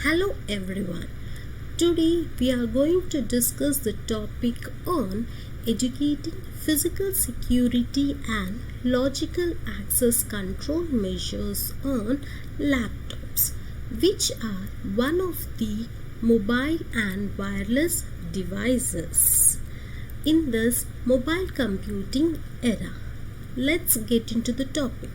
Hello everyone. Today we are going to discuss the topic on educating physical security and logical access control measures on laptops, which are one of the mobile and wireless devices in this mobile computing era. Let's get into the topic.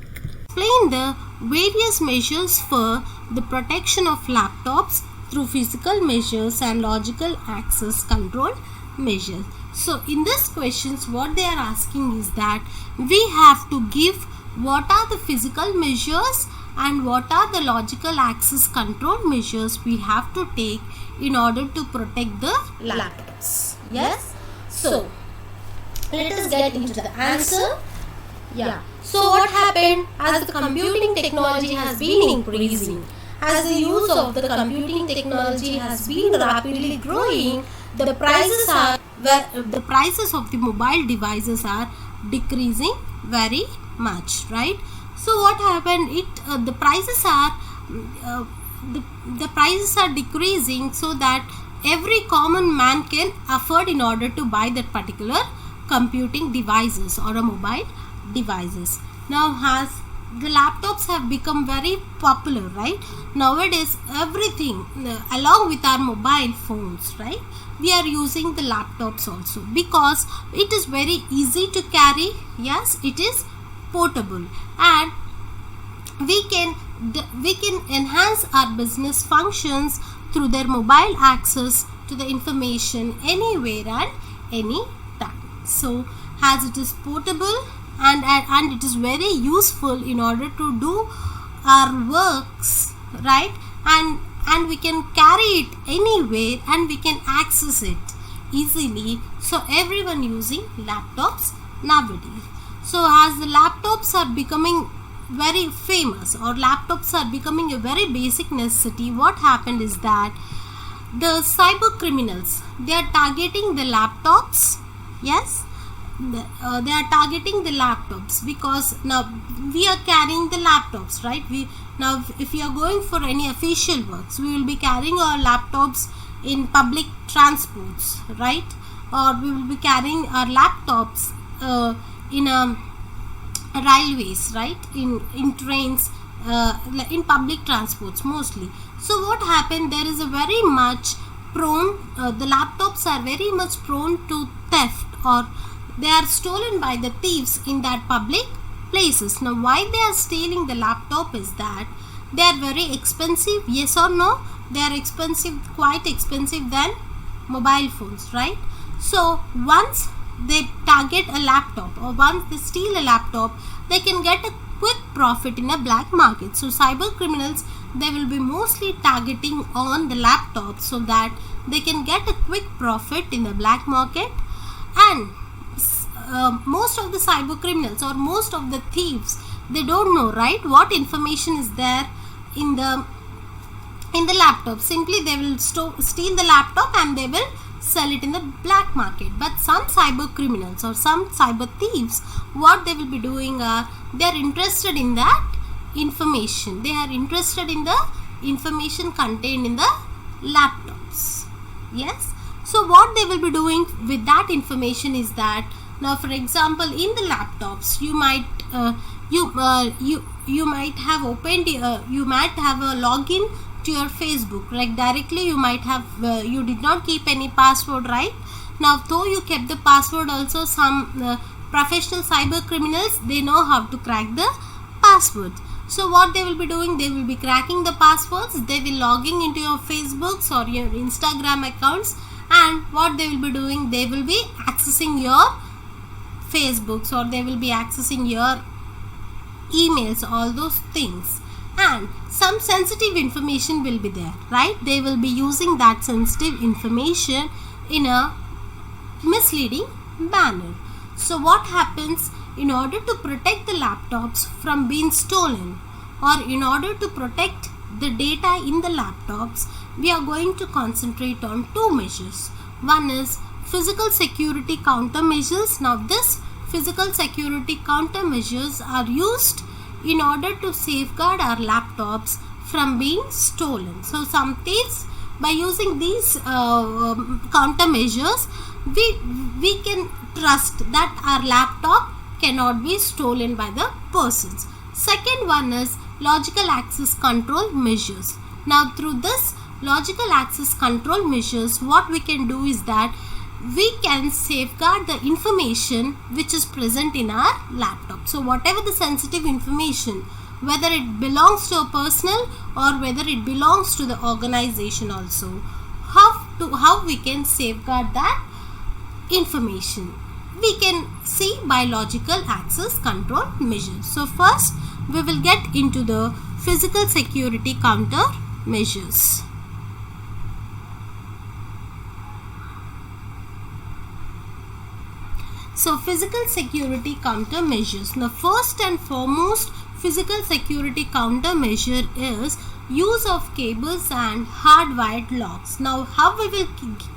Explain the various measures for the protection of laptops through physical measures and logical access control measures. So in this questions what they are asking is that we have to give what are the physical measures and what are the logical access control measures we have to take in order to protect the laptops. Yes? So let us get into the answer. So what happened as the computing technology has been increasing, as the use of the computing technology has been rapidly growing, the prices of the mobile devices are decreasing very much, right? So what happened? The prices are decreasing so that every common man can afford in order to buy that particular computing devices or a mobile devices. Now as the laptops have become very popular, right? Nowadays everything along with our mobile phones, right? We are using the laptops also because it is very easy to carry. Yes, it is portable and we can enhance our business functions through their mobile access to the information anywhere and any time. So as it is portable and it is very useful in order to do our works, right? And we can carry it anywhere and we can access it easily. So everyone using laptops nowadays. So as the laptops are becoming very famous or laptops are becoming a very basic necessity, what happened is that the cyber criminals, they are targeting the laptops. Yes, they are targeting the laptops because now we are carrying the laptops, right? Now if we are going for any official works, we will be carrying our laptops in public transports, right? Or we will be carrying our laptops in railways, right? In trains, in public transports mostly. So what happened, there is a very much prone, the laptops are very much prone to theft, or they are stolen by the thieves in that public places. Now why they are stealing the laptop is that they are very expensive. Yes or no? They are expensive, quite expensive than mobile phones, right? So once they target a laptop or once they steal a laptop, they can get a quick profit in a black market. So cyber criminals, they will be mostly targeting on the laptop so that they can get a quick profit in the black market. And most of the cyber criminals or most of the thieves, they don't know, right, what information is there in the laptop. Simply they will steal the laptop and they will sell it in the black market. But some cyber criminals or some cyber thieves, what they will be doing, they are interested in that information. They are interested in the information contained in the laptops. Yes. So what they will be doing with that information is that, now for example, in the laptops you might you might have opened you might have a login to your Facebook, like directly you might have you did not keep any password, right? Now though you kept the password, also some professional cyber criminals, they know how to crack the password. So what they will be doing, they will be cracking the passwords, they will logging into your Facebooks or your Instagram accounts, and what they will be doing, they will be accessing your Facebooks or they will be accessing your emails, all those things, and some sensitive information will be there, right? They will be using that sensitive information in a misleading manner. So what happens, in order to protect the laptops from being stolen or in order to protect the data in the laptops, we are going to concentrate on two measures. One is physical security countermeasures. Now this physical security countermeasures are used in order to safeguard our laptops from being stolen. So some thieves, by using these countermeasures, we can trust that our laptop cannot be stolen by the persons. Second one is logical access control measures. Now through this logical access control measures, what we can do is that we can safeguard the information which is present in our laptop. So whatever the sensitive information, whether it belongs to a personal or whether it belongs to the organization also, how we can safeguard that information, we can see by logical access control measures. So first we will get into the physical security counter measures. So physical security counter measures. Now first and foremost physical security counter measure is use of cables and hardwired locks. Now how we will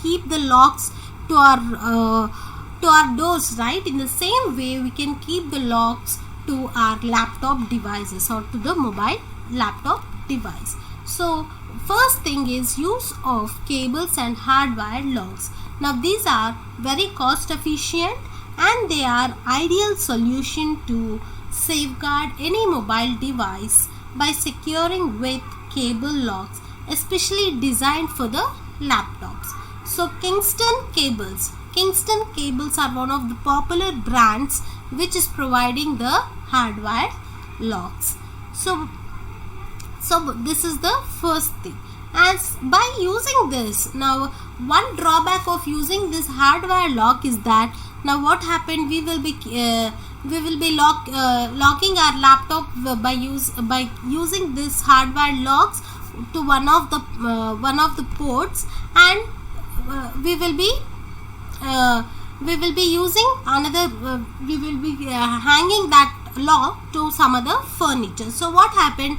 keep the locks to our doors, right? In the same way we can keep the locks to our laptop devices or to the mobile laptop device. So first thing is use of cables and hardwired locks. Now these are very cost efficient and they are ideal solution to safeguard any mobile device by securing with cable locks, especially designed for the laptops. So Kingston cables are one of the popular brands which is providing the hardwired locks. So this is the first thing. As by using this, now one drawback of using this hardware lock is that now what happened, we will be locking our laptop by using this hardware locks to one of the ports, and we will be using another we will be hanging that lock to some other furniture. So what happened,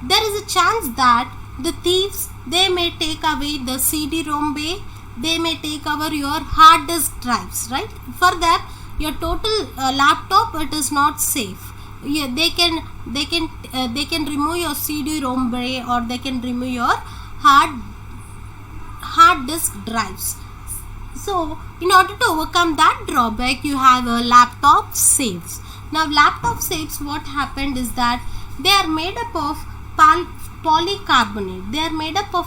there is a chance that the thieves, they may take away the CD-ROM bay, they may take away your hard disk drives, right? For that your total laptop, it is not safe. Yeah, they can remove your CD-ROM bay or they can remove your hard disk drives. So in order to overcome that drawback, you have a laptop safes. Now laptop safes, what happened is that they are made up of polycarbonate. They are made up of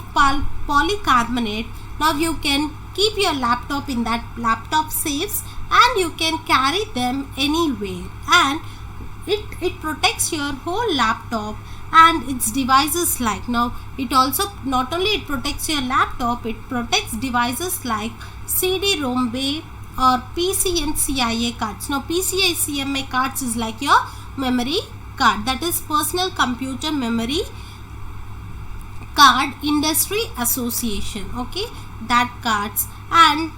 polycarbonate. Now you can keep your laptop in that laptop safes and you can carry them anywhere, and it protects your whole laptop and its devices. Like, now it also not only it protects your laptop, it protects devices like CD-ROM bay or PCMCIA cards. Now PCICMA cards is like your memory card, that is personal computer memory card industry association, okay, that cards, and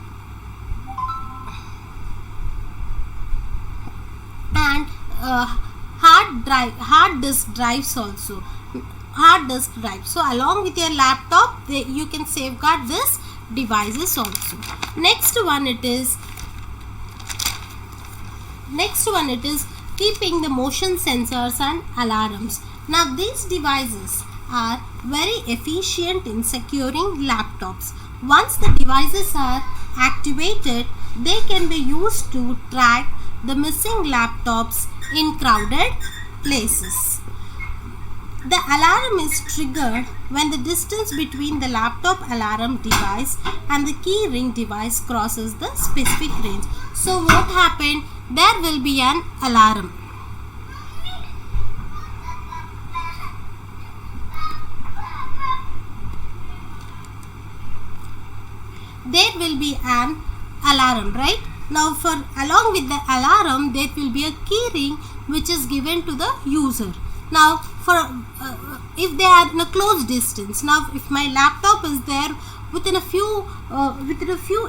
hard disk drives also, so along with your laptop you can safeguard this devices also. Next one it is keeping the motion sensors and alarms. Now these devices are very efficient in securing laptops. Once the devices are activated, they can be used to track the missing laptops in crowded places. The alarm is triggered when the distance between the laptop alarm device and the key ring device crosses the specific range. So what happened? There will be an alarm. There will be an alarm, right? Now along with the alarm there will be a key ring which is given to the user. Now if they are in a close distance, now if my laptop is there within a few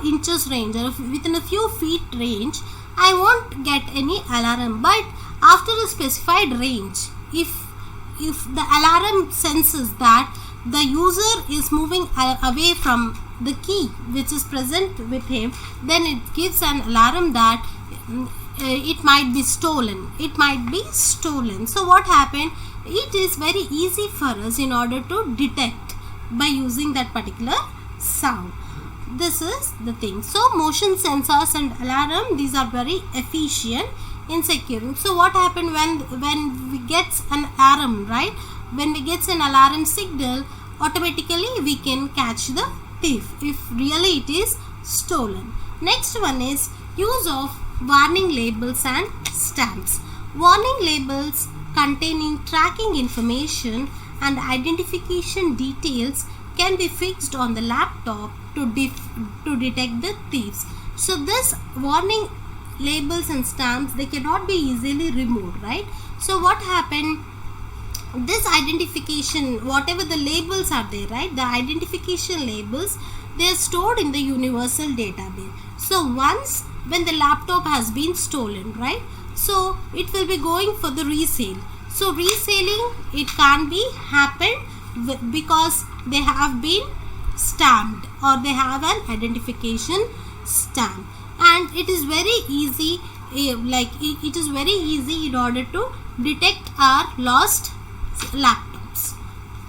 inches range or within a few feet range, I won't get any alarm. But after a specified range, if the alarm senses that the user is moving away from the key which is present with him, then it gives an alarm that it might be stolen. It might be stolen. So what happened? It is very easy for us in order to detect by using that particular sound. This is the thing. So motion sensors and alarm, these are very efficient in securing. So what happened when we get an alarm, right? When we get an alarm signal, automatically we can catch the thief if really it is stolen. Next one is use of warning labels and stamps. Warning labels containing tracking information and identification details can be fixed on the laptop to detect the thieves. So this warning labels and stamps, they cannot be easily removed, right? So what happened? This identification, whatever the labels are there, right? The identification labels, they are stored in the universal database. So once when the laptop has been stolen, right? So it will be going for the resale. So reselling, it can't be happened because they have been stamped or they have an identification stamp, and it is very easy, it is very easy in order to detect our lost laptops.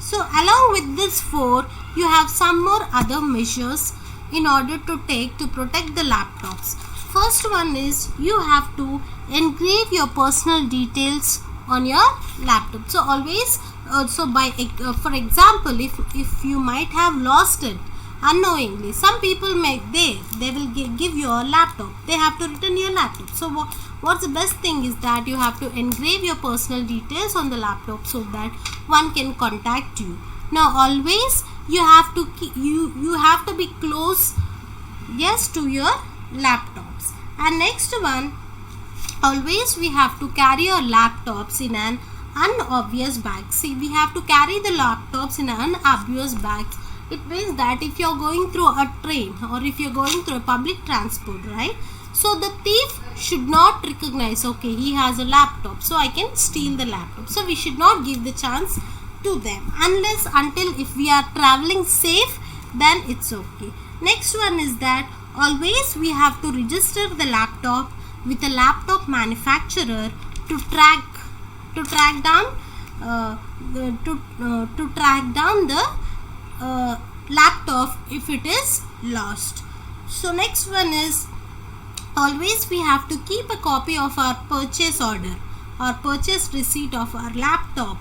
So along with this 4, you have some more other measures in order to take to protect the laptops. First one is you have to engrave your personal details on your laptop. So always, for example, if you might have lost it unknowingly, some people they will give you a laptop, they have to return your laptop. So what's the best thing is that you have to engrave your personal details on the laptop so that one can contact you. Now always you have to you have to be close, yes, to your laptops. And next one, always we have to carry our laptops in an unobvious bag. See, we have to carry the laptops in an unobvious bag. It means that if you are going through a train or if you are going through a public transport, right? So the thief should not recognize, okay, he has a laptop, so I can steal the laptop. So we should not give the chance to them until if we are traveling safe, then it's okay. Next one is that always we have to register the laptop with a laptop manufacturer to track down the laptop if it is lost. So next one is always we have to keep a copy of our purchase order or purchase receipt of our laptop,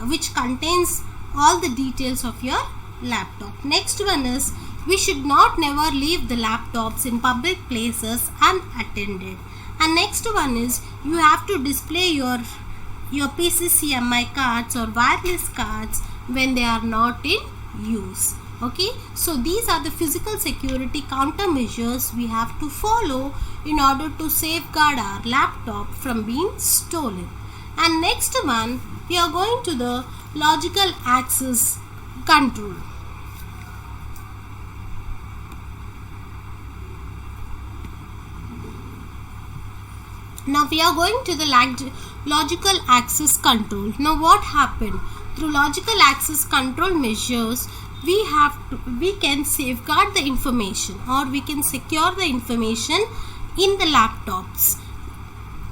which contains all the details of your laptop. Next one is we should not never leave the laptops in public places unattended. And next one is you have to display your PCCMI cards or wireless cards when they are not in use. Okay, so these are the physical security countermeasures we have to follow in order to safeguard our laptop from being stolen. And next one, we are going to the logical access control. Now we are going to the logical access control. Now what happened? Through logical access control measures, we can safeguard the information or we can secure the information in the laptops.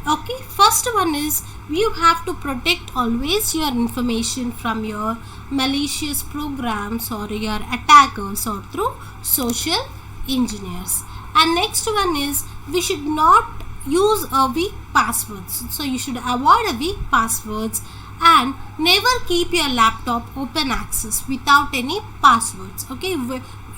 Okay, first one is you have to protect always your information from your malicious programs or your attackers or through social engineers. And next one is we should not use a weak passwords. So you should avoid a weak passwords and never keep your laptop open access without any passwords. Okay,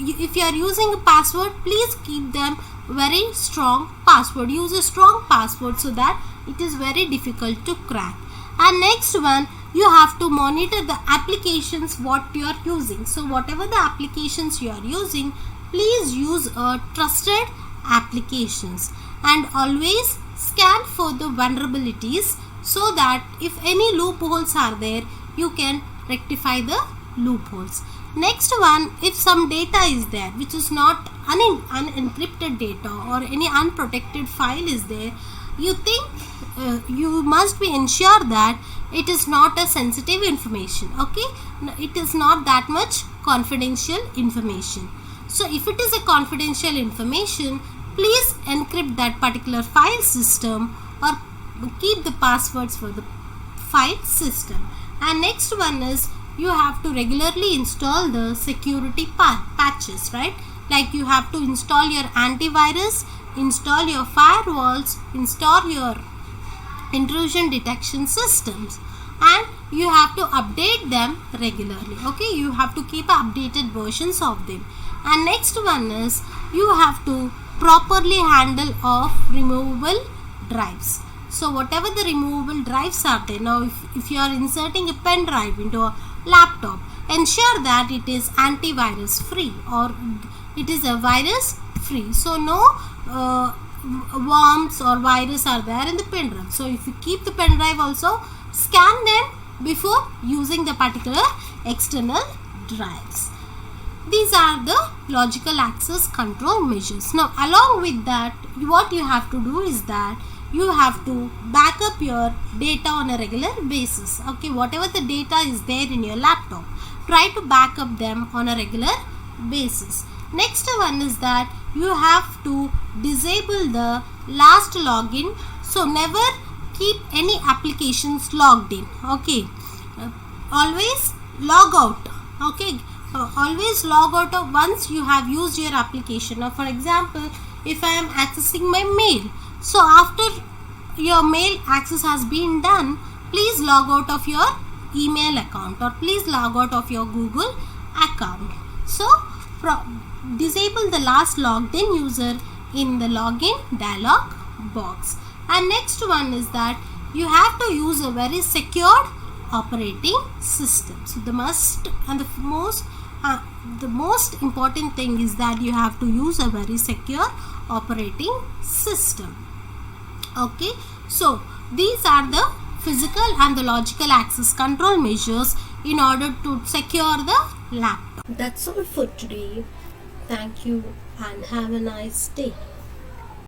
if you are using a password, please keep them very strong password. Use a strong password so that it is very difficult to crack. And next one, you have to monitor the applications what you are using. So whatever the applications you are using, please use trusted applications and always scan for the vulnerabilities so that if any loopholes are there, you can rectify the loopholes. Next one, if some data is there which is not unencrypted data or any unprotected file is there, you think you must be ensure that it is not a sensitive information. Okay, it is not that much confidential information. So if it is a confidential information, please encrypt that particular file system or keep the passwords for the file system. And next one is you have to regularly install the security patches, right? Like you have to install your antivirus, install your firewalls, install your intrusion detection systems, and you have to update them regularly. Okay, you have to keep updated versions of them. And next one is you have to properly handle of removable drives. So whatever the removable drives are there, now if you are inserting a pen drive into a laptop, ensure that it is antivirus free or it is a virus free. So no worms or virus are there in the pen drive. So if you keep the pen drive, also scan them before using the particular external drives. These are the logical access control measures. Now along with that, what you have to do is that you have to back up your data on a regular basis. Okay, whatever the data is there in your laptop, try to back up them on a regular basis. Next one is that you have to disable the last login. So never keep any applications logged in. Okay, always log out. Okay, always log out once you have used your application. Now for example, if I am accessing my mail, so after your mail access has been done, please log out of your email account or please log out of your Google account. So disable the last logged in user in the login dialog box. And next one is that you have to use a very secured operating system. So the most important thing is that you have to use a very secure operating system. Okay, so these are the physical and the logical access control measures in order to secure the laptop. That's all for today. Thank you and have a nice day.